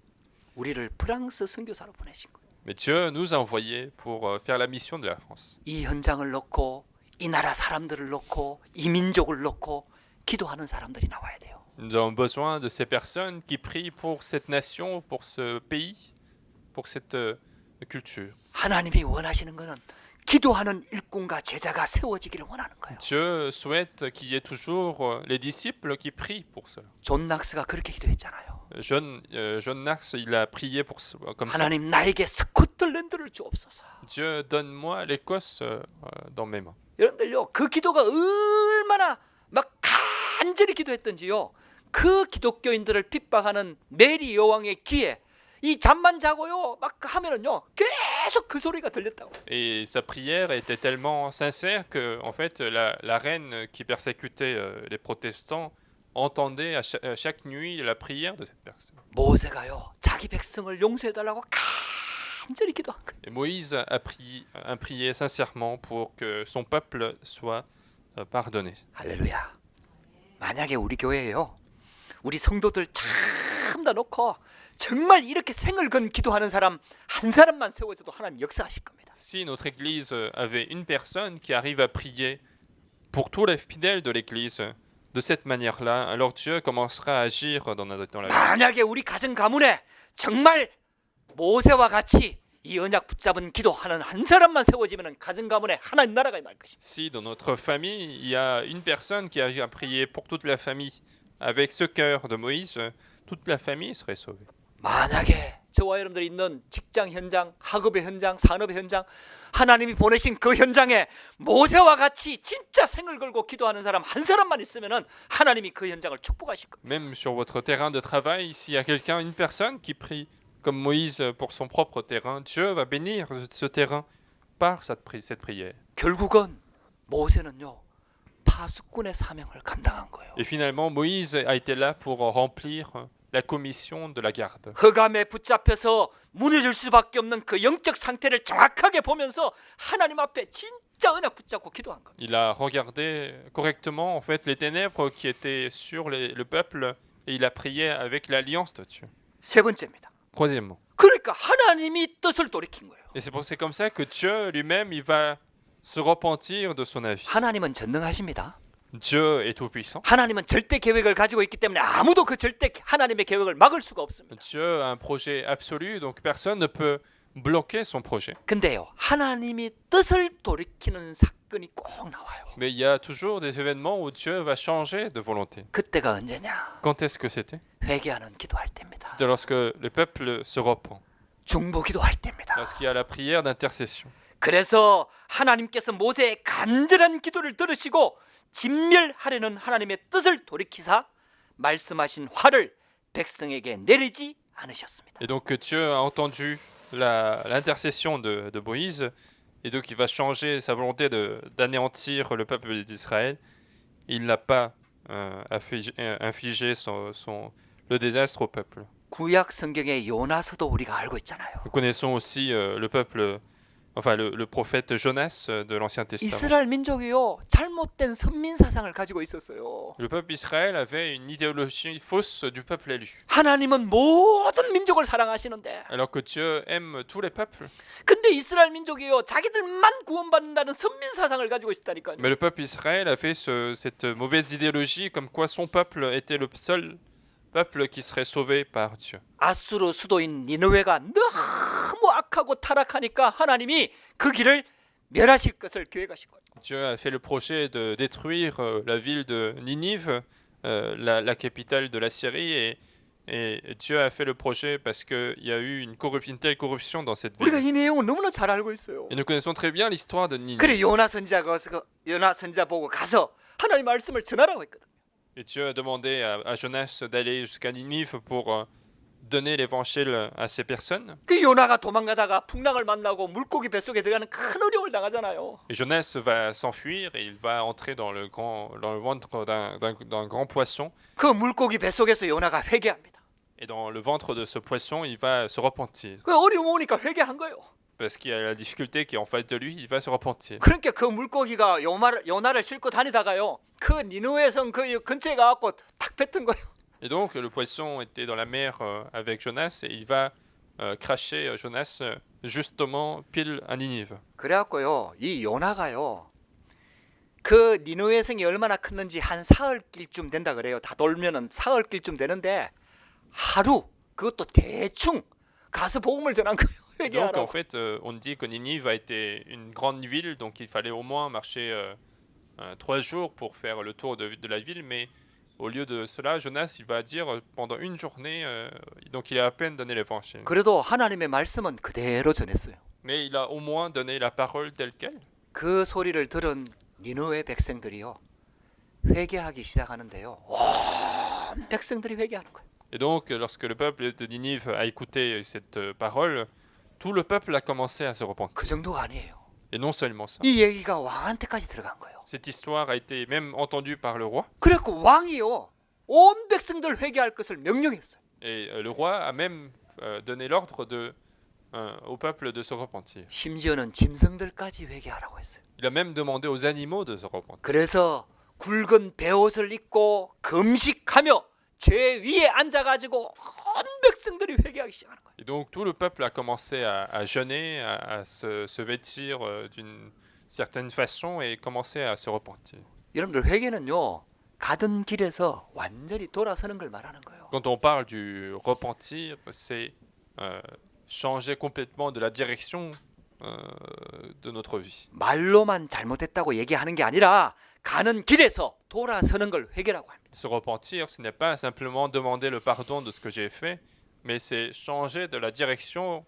우리를 프랑스 선교사로 보내신 거예요. Mais Dieu nous a envoyés pour faire la mission de la France. 이 현장을 놓고 이 나라 사람들을 놓고 이 민족을 놓고 기도하는 사람들이 나와야 돼요. Nous avons besoin de ces personnes qui prient pour cette nation, pour ce pays, pour cette culture. 하나님이 원하시는 것은 기도하는 일꾼과 제자가 세워지기를 원하는 거예요. Dieu souhaite qu'il y ait toujours les disciples qui prient pour cela. 존 낙스가 그렇게 기도했잖아요. John Knox, il a prié comme ça. 하나님 나에게 스코틀랜드를 주옵소서. Dieu, donne-moi l'Écosse dans mes mains. 여러분들요 그 기도가 얼마나 막 간절히 기도했던지요. 그 기독교인들을 핍박하는 메리 여왕의 귀에 이 잠만 자고요 막 하면은요 계속 그 소리가 들렸다고. Et sa prière était tellement sincère que, en fait, la reine qui persécutait les protestants entendait à chaque nuit la prière de cette personne. 모세가요 자기 백성을 용서해달라고 간절히 기도한 거예요. Et Moïse a prié sincèrement pour que son peuple soit pardonné. 할렐루야. 만약에 우리 교회에요 우리 성도들 참다 놓고 정말 이렇게 생을 건 기도하는 사람 한 사람만 세워줘도 하나님 역사하실 겁니다. Si notre Église avait une personne qui arrive à prier pour tous les fidèles de l'Église de cette manière-là, alors Dieu commencera à agir dans la vie. 만약에 우리 가정 가문에 정말 모세와 같이 이 언약 붙잡은 기도하는 한 사람만 세워지면 가정 가문에 하나님 나라가 임할 것입니다. Si dans notre famille, il y a une personne qui arrive à prier pour toute la famille avec ce cœur de Moïse, toute la famille serait sauvée. 만약에 저와 여러분들이 있는 직장 현장, 학업의 현장, 산업의 현장 하나님이 보내신 그 현장에 모세와 같이 진짜 생을 걸고 기도하는 사람 한 사람만 있으면은 하나님이 그 현장을 축복하실 겁니다. Même sur votre terrain de travail, s'il y a quelqu'un, une personne qui prie comme Moïse pour son propre terrain, Dieu va bénir ce terrain par cette prière. 결국은 모세는요 파수꾼의 사명을 감당한 거예요. Et finalement, Moïse a été là pour remplir la commission de la garde. 흑암에 붙잡혀서 무너질 수밖에 없는 그 영적 상태를 정확하게 보면서 하나님 앞에 진짜 언약 붙잡고 기도한 겁니다. Il a regardé correctement en fait les ténèbres qui étaient sur le peuple et il a prié avec l'alliance de Dieu. 세 번째입니다. Troisièmement. 그러니까 하나님이 뜻을 돌이킨 거예요. Et c'est comme ça que Dieu lui-même, il va se repentir de son avis. 하나님은 전능하십니다. Dieu est tout-puissant. 하나님은 절대 계획을 가지고 있기 때문에 아무도 그 절대 하나님의 계획을 막을 수가 없습니다. Dieu a un projet absolu, donc personne ne peut bloquer son projet. 근데요, 하나님이 뜻을 돌이키는 사건이 꼭 나와요. Mais il y a toujours des événements où Dieu va changer de volonté. 그때가 언제냐? Quand est-ce que c'était? 회개하는 기도할 때입니다. C'était lorsque le peuple se repent, 중보 기도할 때입니다. lorsqu'il y a la prière d'intercession. 그래서 하나님께서 모세의 간절한 기도를 들으시고 진멸하려는 하나님의 뜻을 돌이키사 말씀하신 화를 백성에게 내리지 않으셨습니다. Et donc Dieu a entendu l'intercession de Moïse, et donc il va changer sa volonté d'anéantir le peuple d'Israël. Il n'a pas infligé le désastre au peuple. 구약 성경의 요나서도 우리가 알고 있잖아요. Nous connaissons aussi le peuple, enfin le prophète Jonas de l'Ancien Testament. 이스라엘 민족이요 잘못된 선민 사상을 가지고 있었어요. Le peuple Israël avait une idéologie fausse du peuple élu, 하나님은 모든 민족을 사랑하시는데, alors que Dieu aime tous les peuples. 근데 이스라엘 민족이요 자기들만 구원받는다는 선민 사상을 가지고 있다니까요. Mais le peuple Israël avait cette mauvaise idéologie comme quoi son peuple était le seul peuple qui serait sauvé par Dieu. 아수르 수도인 니느웨가 너무 악하고 타락하니까 하나님이 그 길을 멸하실 것을 계획하신 거예요. Dieu a fait le projet de détruire la ville de Ninive, la capitale de la Syrie, et Dieu a fait le projet parce qu'il y a eu une telle corruption dans cette 우리가 ville. 이 내용을 너무나 잘 알고 있어요. Et nous connaissons très bien l'histoire de Ninive. 그래 요나 선지자가 요나 선지자 보고 가서 하나님 말씀을 전하라고 했거든. Et Dieu a demandé à Jonas d'aller jusqu'à Ninive pour donner l'évangile à ces personnes. 그 요나가 도망가다가 풍랑을 만나고 물고기 뱃속에 들어가는 큰 어려움을 당하잖아요. Et Jonas va s'enfuir et il va entrer dans le ventre d'un grand poisson. 그 물고기 뱃속에서 요나가 회개합니다. Et dans le ventre de ce poisson, il va se repentir. 그 어려움 오니까 회개한 거예요. Parce qu'il y a la difficulté qui est en face de lui, il va se repentir. 그러니까 그 물고기가 요나를 싣고 다니다가요. 그 니느웨 성 그 근처에 가갖고 탁 뱉은 거예요. Et donc le poisson était dans la mer avec Jonas et il va cracher Jonas justement pile à Ninive. 그래갖고요. 이 요나가요. 그 니느웨 성이 얼마나 컸는지 한 사흘길쯤 된다 그래요. 다 돌면은 사흘길쯤 되는데 하루 그것도 대충 가서 복음을 전한 거예요. Donc en 회개하라고. fait, on dit que Ninive a été une grande ville, donc il fallait au moins marcher 3 jours pour faire le tour de la ville, mais au lieu de cela, Jonas, il va dire pendant une journée, donc il a à peine donné l'évangile. 그래도 하나님의 말씀은 그대로 전했어요. Mais il a au moins donné la parole telle qu'elle. 그 소리를 들은 니느웨 백성들이요. 회개하기 시작하는데요. 온 백성들이 회개하는 거예요. Et donc, lorsque le peuple de Ninive a écouté cette parole, tout le peuple a commencé à se repentir. 그 정도가 아니에요. Et non seulement ça. 이 얘기가 왕한테까지 들어간 거예요. Cette histoire a été même entendue par le roi. 그래갖고 왕이요. 온 백성들 회개할 것을 명령했어요. Et le roi a même donné l'ordre au peuple de se repentir. 심지어는 짐승들까지 회개하라고 했어요. Il a même demandé aux animaux de se repentir. 그래서 굵은 베옷을 입고 금식하며 죄 위에 앉아가지고 온 백성들이 회개하기 시작하는 거예요. Et donc tout le peuple a commencé à jeûner, à se vêtir d'une certaine façon et commencer à se repentir. 여러분들 회개는요. 가던 길에서 완전히 돌아서는 걸 말하는 거예요. Quand on parle du repentir, c'est changer complètement de la direction de notre vie. 말로만 잘못했다고 얘기하는 게 아니라 가는 길에서 돌아서는 걸 회개라고 합니다. Se repentir, ce n'est pas simplement demander le pardon de ce que j'ai fait, mais c'est changer de la direction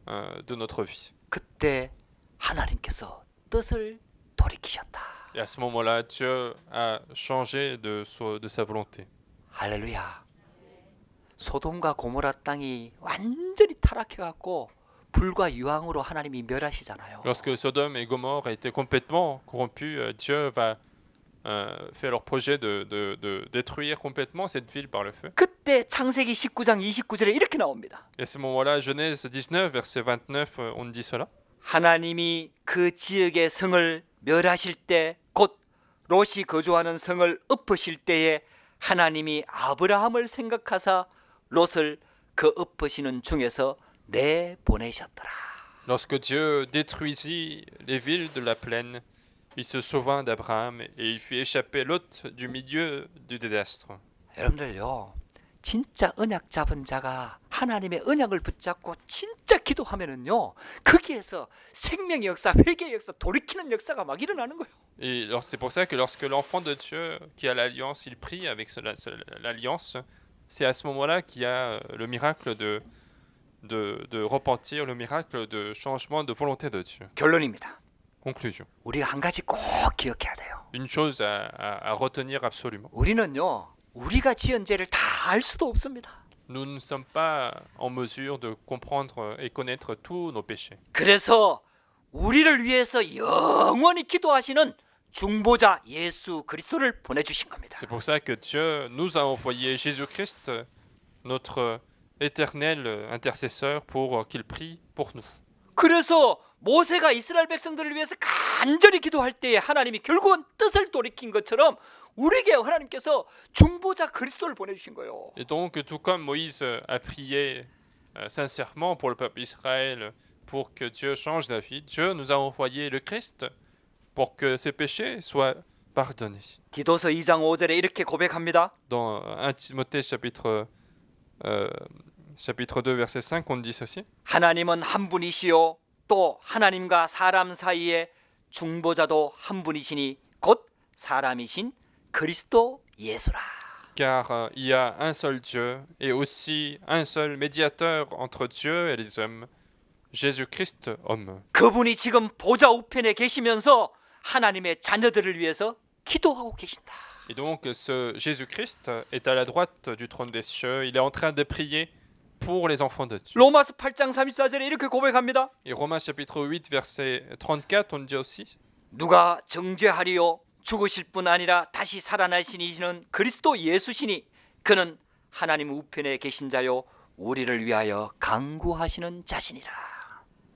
de notre vie. 그때 하나님께서 뜻을 돌이키셨다. Et à ce moment-là, Dieu a changé de sa volonté. 할렐루야. 소돔과 고모라 땅이 완전히 타락해갖고 불과 유황으로 하나님이 멸하시잖아요. Lorsque Sodome et Gomorrhe étaient complètement corrompus, Dieu va faire leur projet de détruire complètement cette ville par le feu. 그때 창세기 19장 29절에 이렇게 나옵니다. Et à ce moment-là, Genèse 19, verset 29, on dit cela. 하나님이 그 지역의 성을 멸하실 때 곧 롯이 거주하는 성을 엎으실 때에 하나님이 아브라함을 생각하사 롯을 그 엎으시는 중에서 내보내셨더라. Lorsque Dieu détruisit les villes de la plaine, il se souvint d'Abraham et il fit échapper Lot du milieu du désastre. 여러분들요. 진짜 언약 잡은 자가 하나님의 언약을 붙잡고 진짜 기도하면은요. 거기에서 생명의 역사, 회개의 역사, 돌이키는 역사가 막 일어나는 거예요. Et c'est pour ça que lorsque l'enfant de Dieu qui a l'alliance, il prie avec l'alliance, c'est à ce moment-là qu'il y a le miracle de repentir, le miracle de changement de volonté de Dieu. 결론입니다. Conclusion. 우리가 한 가지 꼭 기억해야 돼요. Une chose à retenir absolument. 우리는요. 우리가 지은 죄를 다 알 수도 없습니다. Nous ne sommes pas en mesure de comprendre et connaître tous nos péchés. 그래서 우리를 위해서 영원히 기도하시는 중보자 예수 그리스도를 보내주신 겁니다. C'est pour ça que Dieu nous a envoyé Jésus-Christ, notre éternel intercesseur, pour qu'il prie pour nous. 그래서 모세가 이스라엘 백성들을 위해서 간절히 기도할 때에 하나님이 결국은 뜻을 돌이킨 것처럼 우리에게 하나님께서 중보자 그리스도를 보내주신 거예요. Et donc, tout comme Moïse a prié sincèrement pour le peuple d'Israël, pour que Dieu change la vie, Dieu nous a envoyé le Christ pour que ses péchés soient pardonnés. 디도서 2장 5절에 이렇게 고백합니다. Dans 1 Timothée chapitre 2 verset 5, on dit ceci. 하나님은 한 분이시요 또 하나님과 사람 사이에 중보자도 한 분이시니 곧 사람이신 그리스도 예수라. Car il y a un seul Dieu et aussi un seul médiateur entre Dieu et les hommes, Jésus-Christ homme. 그분이 지금 보좌 우편에 계시면서 하나님의 자녀들을 위해서 기도하고 계신다. Et donc ce Jésus-Christ est à la droite du trône des cieux, il est en train de prier pour les enfants de Dieu. 로마서 8장 34절에 이렇게 고백합니다. Et Romains chapitre 8 verset 34 on dit aussi 누가 정죄하리요 죽으실 뿐 아니라 다시 살아나시니시는 그리스도 예수시니 그는 하나님 우편에 계신 자요 우리를 위하여 강구하시는 자신이라.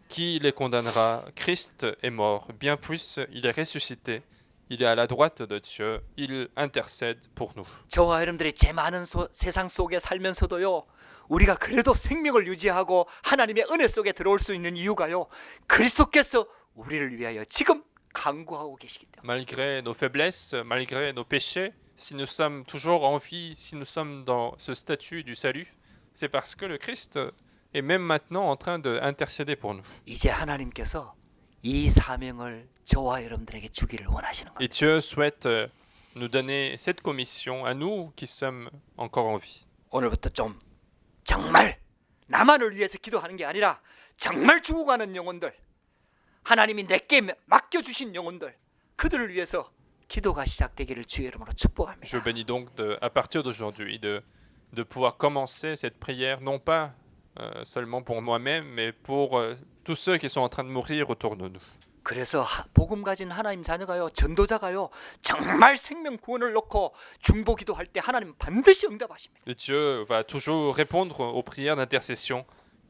Qui les condamnera? Christ est mort, bien plus, il est ressuscité. Il est à la droite de Dieu, il intercède pour nous. 저와 여러분들이 제 많은 세상 속에 살면서도요 우리가 그래도 생명을 유지하고 하나님의 은혜 속에 들어올 수 있는 이유가요 그리스도께서 우리를 위하여 지금 강구하고 계시기 때문에. Malgré nos faiblesses, malgré nos péchés, si nous sommes toujours en vie, si nous sommes dans ce statut du salut, c'est parce que le Christ est même maintenant en train d'intercéder pour nous. 이제 하나님께서 이 사명을 저와 여러분들에게 주기를 원하시는 거예요. Et Dieu souhaite nous donner cette commission à nous qui sommes encore en vie. 오늘부터 좀 정말 나만을 위해서 기도하는 게 아니라 정말 죽어가는 영혼들, 하나님이 내게 맡겨주신 영혼들, 그들을 위해서 기도가 시작되기를 주의 이름으로 축복합니다. Je bénis donc à partir d'aujourd'hui de pouvoir commencer cette prière, non pas seulement pour moi-même, mais pour tous ceux qui sont en train de mourir autour de nous. 그래서 복음 가진 하나님 자녀가요, 전도자가요, 정말 생명 구원을 놓고 중보 기도할 때 하나님 반드시 응답하십니다. Et Dieu va toujours répondre aux prières d'intercession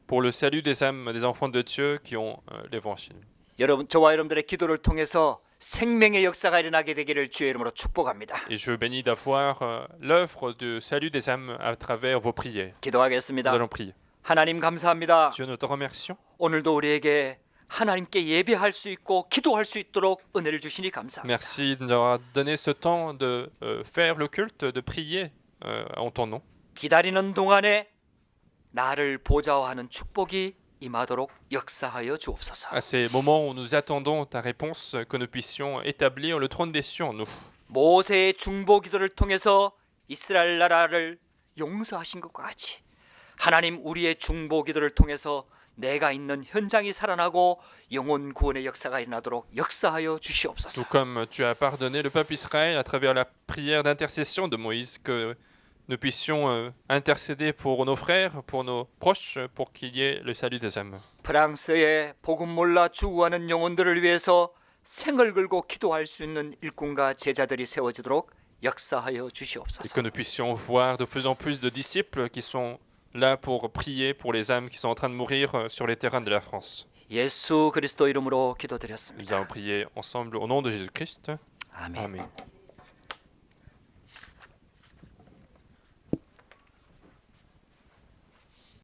pour le salut des âmes des enfants de Dieu qui ont l'évangile. 여러분, 저와 여러분들의 기도를 통해서 생명의 역사가 일어나게 되기를 주의 이름으로 축복합니다. Et je bénis d'avoir l'œuvre du salut des âmes à travers vos prières. Nous 기도하겠습니다. allons prier. 하나님 감사합니다. Dieu, nous te remercions. 오늘도 우리에게 하나님께 예배할 수 있고 기도할 수 있도록 은혜를 주시니 감사합니다. Merci de nous avoir donné ce temps de faire le culte, de prier en ton nom. 기다리는 동안에 나를 보좌하는 축복이 임하도록 역사하여 주옵소서. À ces moments où nous attendons ta réponse, que nous puissions établir le trône des cieux en nous. 모세의 중보 기도를 통해서 이스라엘 나라를 용서하신 것과 같이 하나님 우리의 중보 기도를 통해서 내가 있는 현장이 살아나고 영혼 구원의 역사가 일어나도록 역사하여 주시옵소서. Tout comme tu as pardonné le peuple Israël à travers la prière d'intercession de Moïse, que nous puissions intercéder pour nos frères, pour nos proches, pour qu'il y ait le salut des âmes. 프랑스의 복음 몰라 죽어가는 영혼들을 위해서 생을 걸고 기도할 수 있는 일꾼과 제자들이 세워지도록 역사하여 Et 주시옵소서. que nous puissions voir de plus en plus de disciples qui sont là pour prier pour les âmes qui sont en train de mourir sur les terrains de la France. 예수 그리스도 이름으로 Nous 기도드렸습니다. allons prier ensemble au nom de Jésus-Christ. 아멘. Amen.